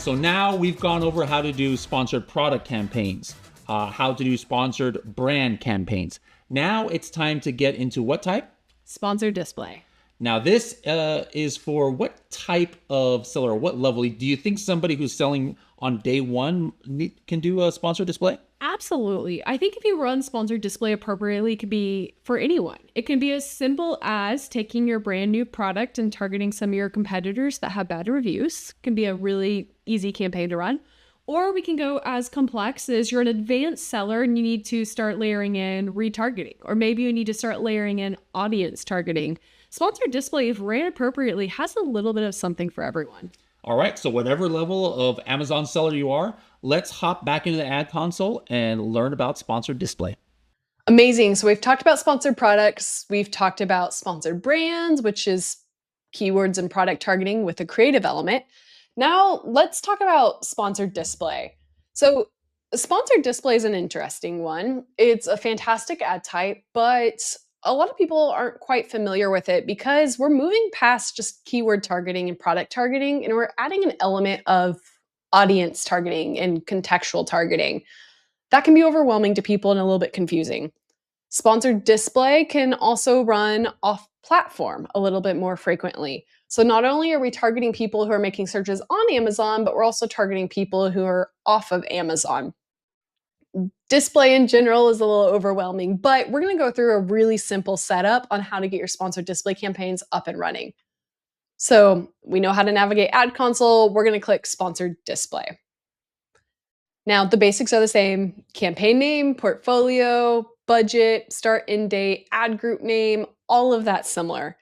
So now we've gone over how to do sponsored product campaigns, how to do sponsored brand campaigns. Now it's time to get into what type? Sponsored display. Now this is for what type of seller, what level? Do you think somebody who's selling on day one can do a sponsored display? Absolutely. I think if you run sponsored display appropriately, it can be for anyone. It can be as simple as taking your brand new product and targeting some of your competitors that have bad reviews. It can be a really easy campaign to run. Or we can go as complex as you're an advanced seller and you need to start layering in retargeting, or maybe you need to start layering in audience targeting. Sponsored display, if ran appropriately, has a little bit of something for everyone. All right, so whatever level of Amazon seller you are, let's hop back into the ad console and learn about sponsored display. Amazing. So we've talked about sponsored products. We've talked about sponsored brands, which is keywords and product targeting with a creative element. Now let's talk about sponsored display. So sponsored display is an interesting one. It's a fantastic ad type, but a lot of people aren't quite familiar with it because we're moving past just keyword targeting and product targeting, and we're adding an element of audience targeting and contextual targeting. That can be overwhelming to people and a little bit confusing. Sponsored display can also run off platform a little bit more frequently. So not only are we targeting people who are making searches on Amazon, but we're also targeting people who are off of Amazon. Display in general is a little overwhelming, but we're going to go through a really simple setup on how to get your sponsored display campaigns up and running. So we know how to navigate ad console. We're going to click sponsored display. Now the basics are the same: campaign name, portfolio, budget, start end date, ad group name, all of that similar.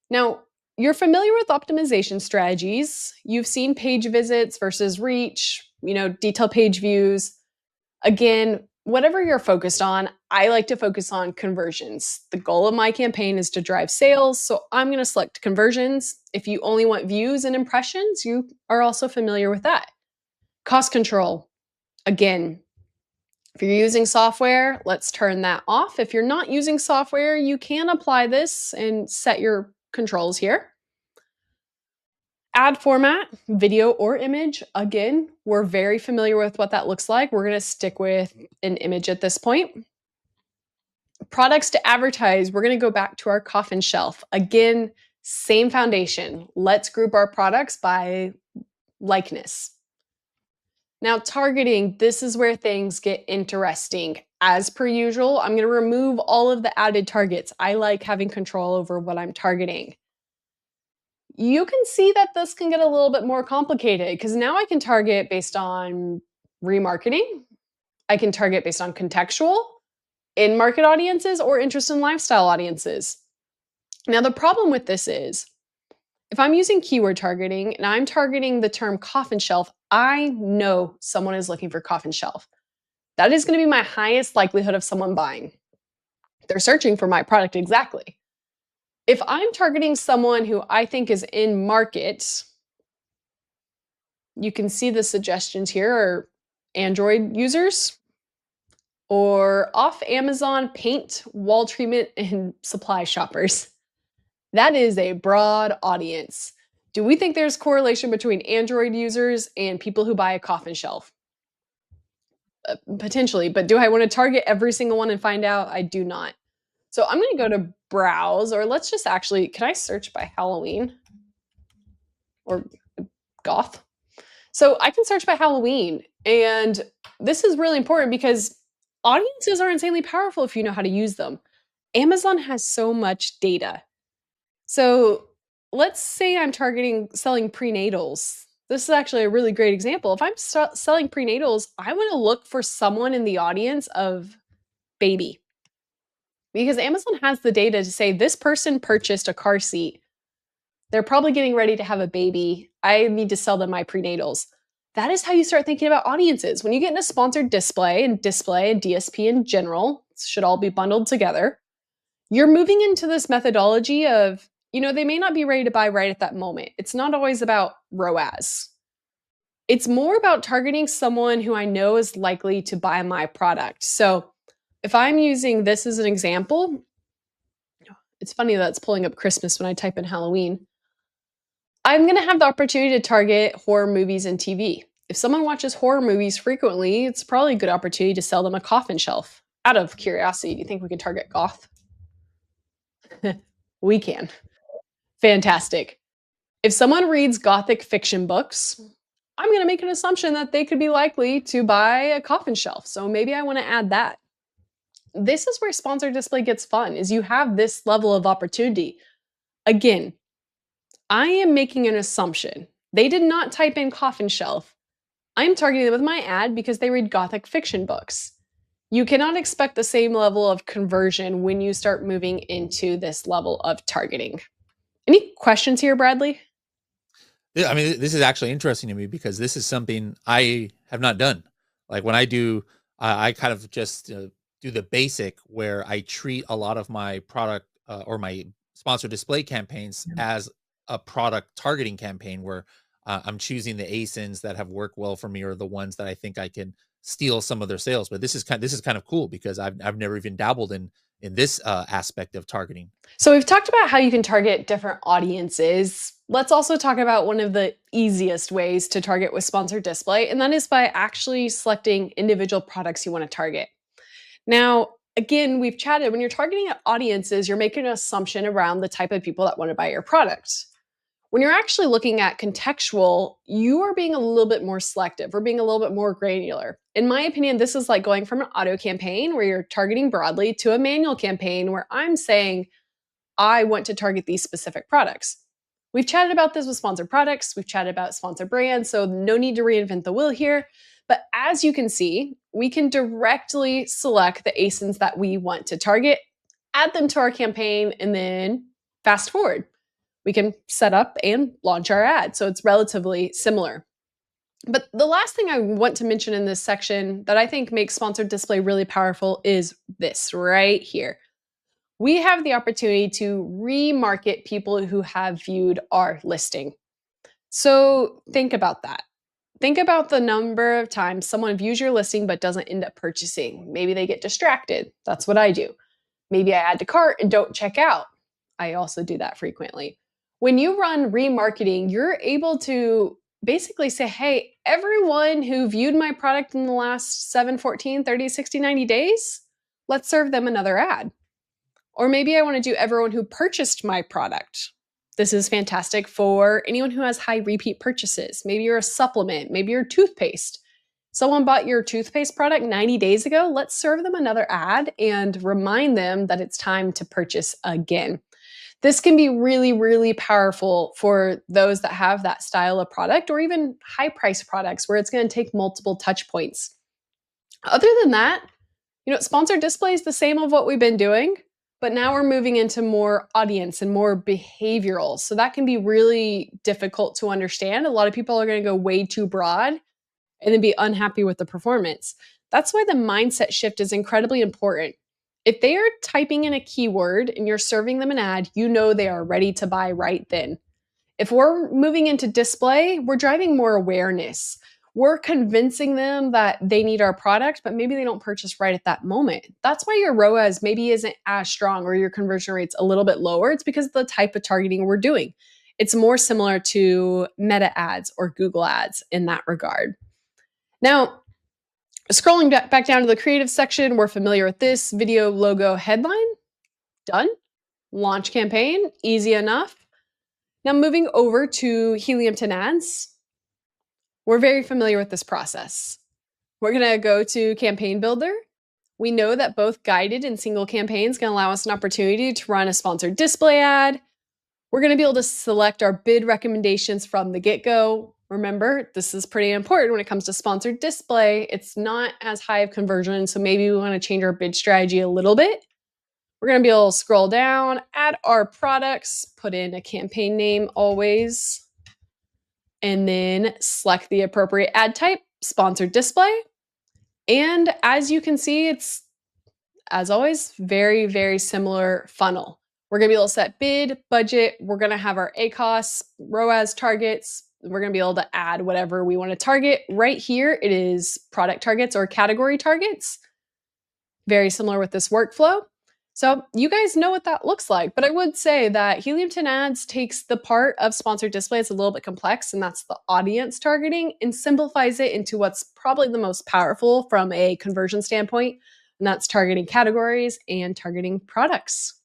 Now, you're familiar with optimization strategies. You've seen page visits versus reach, detailed page views. Again, whatever you're focused on, I like to focus on conversions. The goal of my campaign is to drive sales, so I'm going to select conversions. If you only want views and impressions, you are also familiar with that. Cost control. Again, if you're using software, let's turn that off. If you're not using software, you can apply this and set your controls here. Ad format, video or image. Again, we're very familiar with what that looks like. We're going to stick with an image at this point. Products to advertise, we're going to go back to our coffin shelf. Again, same foundation. Let's group our products by likeness. Now, targeting, this is where things get interesting. As per usual, I'm going to remove all of the added targets. I like having control over what I'm targeting. You can see that this can get a little bit more complicated because now I can target based on remarketing. I can target based on contextual, in-market audiences, or interest in lifestyle audiences. Now, the problem with this is, if I'm using keyword targeting and I'm targeting the term coffin shelf, I know someone is looking for coffin shelf. That is going to be my highest likelihood of someone buying. They're searching for my product exactly. If I'm targeting someone who I think is in market, you can see the suggestions here are Android users or off Amazon paint, wall treatment, and supply shoppers. That is a broad audience. Do we think there's correlation between Android users and people who buy a coffin shelf? Potentially, but do I want to target every single one and find out? I do not. So I'm going to go to browse, or let's just actually, can I search by Halloween or goth? So I can search by Halloween, and this is really important because audiences are insanely powerful if you know how to use them. Amazon has so much data. So let's say I'm selling prenatals. This is actually a really great example. If I'm selling prenatals, I want to look for someone in the audience of baby, because Amazon has the data to say this person purchased a car seat. They're probably getting ready to have a baby. I need to sell them my prenatals. That is how you start thinking about audiences. When you get into sponsored display and DSP in general, should all be bundled together, you're moving into this methodology of, they may not be ready to buy right at that moment. It's not always about ROAS. It's more about targeting someone who I know is likely to buy my product. So if I'm using this as an example, it's funny that it's pulling up Christmas when I type in Halloween. I'm going to have the opportunity to target horror movies and TV. If someone watches horror movies frequently, it's probably a good opportunity to sell them a coffin shelf. Out of curiosity, do you think we can target goth? We can. Fantastic. If someone reads gothic fiction books, I'm going to make an assumption that they could be likely to buy a coffin shelf. So maybe I want to add that. This is where sponsored display gets fun, is you have this level of opportunity. Again, I am making an assumption. They did not type in coffin shelf. I'm targeting them with my ad because they read gothic fiction books. You cannot expect the same level of conversion when you start moving into this level of targeting. Any questions here, Bradley? Yeah, I mean, this is actually interesting to me because this is something I have not done. Like when I do, I kind of just do the basic where I treat a lot of my product or my sponsored display campaigns as a product targeting campaign where I'm choosing the ASINs that have worked well for me or the ones that I think I can steal some of their sales. But this is kind of cool because I've never even dabbled in this aspect of targeting. So we've talked about how you can target different audiences. Let's also talk about one of the easiest ways to target with sponsored display, and that is by actually selecting individual products you want to target. Now, again, we've chatted, when you're targeting at audiences, you're making an assumption around the type of people that want to buy your product. When you're actually looking at contextual, you are being a little bit more selective or being a little bit more granular. In my opinion, this is like going from an auto campaign where you're targeting broadly to a manual campaign where I'm saying, I want to target these specific products. We've chatted about this with sponsored products. We've chatted about sponsored brands, so no need to reinvent the wheel here. But as you can see, we can directly select the ASINs that we want to target, add them to our campaign, and then fast forward. We can set up and launch our ad. So it's relatively similar. But the last thing I want to mention in this section that I think makes sponsored display really powerful is this right here. We have the opportunity to remarket people who have viewed our listing. So think about that. Think about the number of times someone views your listing but doesn't end up purchasing. Maybe they get distracted. That's what I do. Maybe I add to cart and don't check out. I also do that frequently. When you run remarketing, you're able to basically say, hey, everyone who viewed my product in the last 7, 14, 30, 60, 90 days, let's serve them another ad. Or maybe I want to do everyone who purchased my product. This is fantastic for anyone who has high repeat purchases. Maybe you're a supplement, maybe you're toothpaste. Someone bought your toothpaste product 90 days ago, let's serve them another ad and remind them that it's time to purchase again. This can be really, really powerful for those that have that style of product or even high price products where it's going to take multiple touch points. Other than that, sponsored display is the same of what we've been doing, but now we're moving into more audience and more behavioral. So that can be really difficult to understand. A lot of people are going to go way too broad and then be unhappy with the performance. That's why the mindset shift is incredibly important. If they are typing in a keyword and you're serving them an ad, you know they are ready to buy right then. If we're moving into display, we're driving more awareness. We're convincing them that they need our product, but maybe they don't purchase right at that moment. That's why your ROAS maybe isn't as strong or your conversion rate's a little bit lower. It's because of the type of targeting we're doing. It's more similar to Meta ads or Google ads in that regard. Now, scrolling back down to the creative section, we're familiar with this video, logo, headline. Done. Launch campaign, easy enough. Now moving over to Helium 10 ads. We're very familiar with this process. We're going to go to Campaign Builder. We know that both guided and single campaigns can allow us an opportunity to run a sponsored display ad. We're going to be able to select our bid recommendations from the get-go. Remember, this is pretty important when it comes to sponsored display. It's not as high of conversion, so maybe we want to change our bid strategy a little bit. We're going to be able to scroll down, add our products, put in a campaign name always, and then select the appropriate ad type, sponsored display. And as you can see, it's, as always, very, very similar funnel. We're going to be able to set bid, budget. We're going to have our ACOS, ROAS targets. We're going to be able to add whatever we want to target. Right here, it is product targets or category targets. Very similar with this workflow. So you guys know what that looks like, but I would say that Helium 10 Ads takes the part of sponsored display that's a little bit complex, and that's the audience targeting, and simplifies it into what's probably the most powerful from a conversion standpoint, and that's targeting categories and targeting products.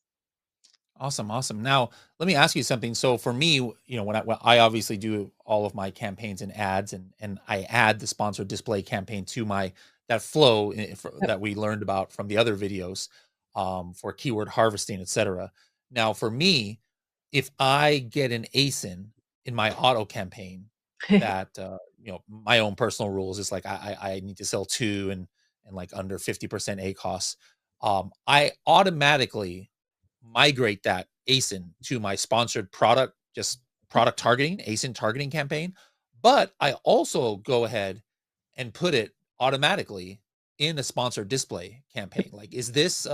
Awesome, awesome. Now, let me ask you something. So for me, when I obviously do all of my campaigns and ads, and I add the sponsored display campaign to my that flow Yep. that we learned about from the other videos, for keyword harvesting, etc. Now, for me, if I get an ASIN in my auto campaign, that my own personal rules is like I need to sell two and like under 50% ACOS. I automatically migrate that ASIN to my sponsored product, just product targeting, ASIN targeting campaign. But I also go ahead and put it automatically in a sponsored display campaign. Like, is this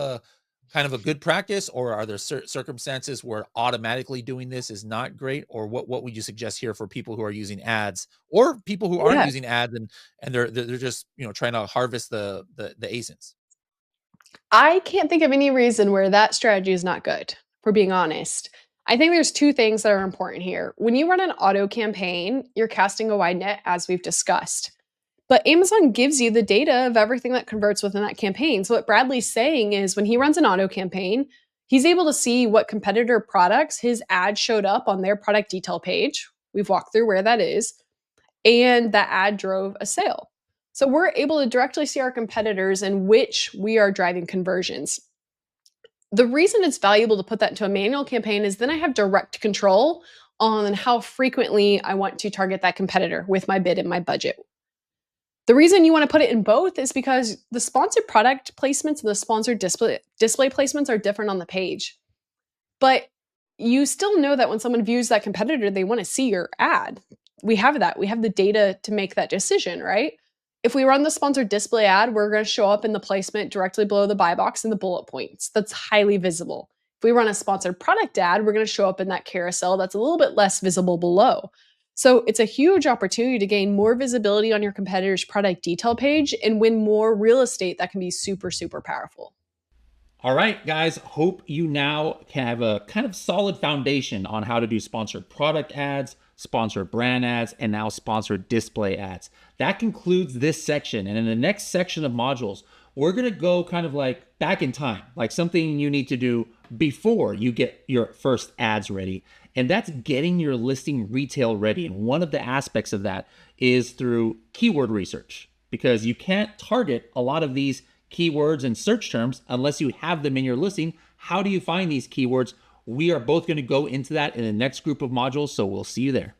kind of a good practice, or are there circumstances where automatically doing this is not great? Or what would you suggest here for people who are using ads, or people who aren't Yeah. using ads and they're just trying to harvest the ASINs? I can't think of any reason where that strategy is not good, for being honest. I think there's two things that are important here. When you run an auto campaign, you're casting a wide net, as we've discussed. But Amazon gives you the data of everything that converts within that campaign. So what Bradley's saying is when he runs an auto campaign, he's able to see what competitor products his ad showed up on their product detail page. We've walked through where that is, and that ad drove a sale. So we're able to directly see our competitors and which we are driving conversions. The reason it's valuable to put that into a manual campaign is then I have direct control on how frequently I want to target that competitor with my bid and my budget. The reason you want to put it in both is because the sponsored product placements and the sponsored display placements are different on the page. But you still know that when someone views that competitor, they want to see your ad. We have that. We have the data to make that decision, right? If we run the sponsored display ad, we're going to show up in the placement directly below the buy box and the bullet points. That's highly visible. If we run a sponsored product ad, we're going to show up in that carousel that's a little bit less visible below. So it's a huge opportunity to gain more visibility on your competitor's product detail page and win more real estate that can be super, super powerful. All right, guys, hope you now can have a kind of solid foundation on how to do sponsored product ads, sponsored brand ads, and now sponsored display ads. That concludes this section. And in the next section of modules, we're going to go kind of like back in time, like something you need to do before you get your first ads ready. And that's getting your listing retail ready. And one of the aspects of that is through keyword research, because you can't target a lot of these keywords and search terms unless you have them in your listing. How do you find these keywords? We are both going to go into that in the next group of modules, so we'll see you there.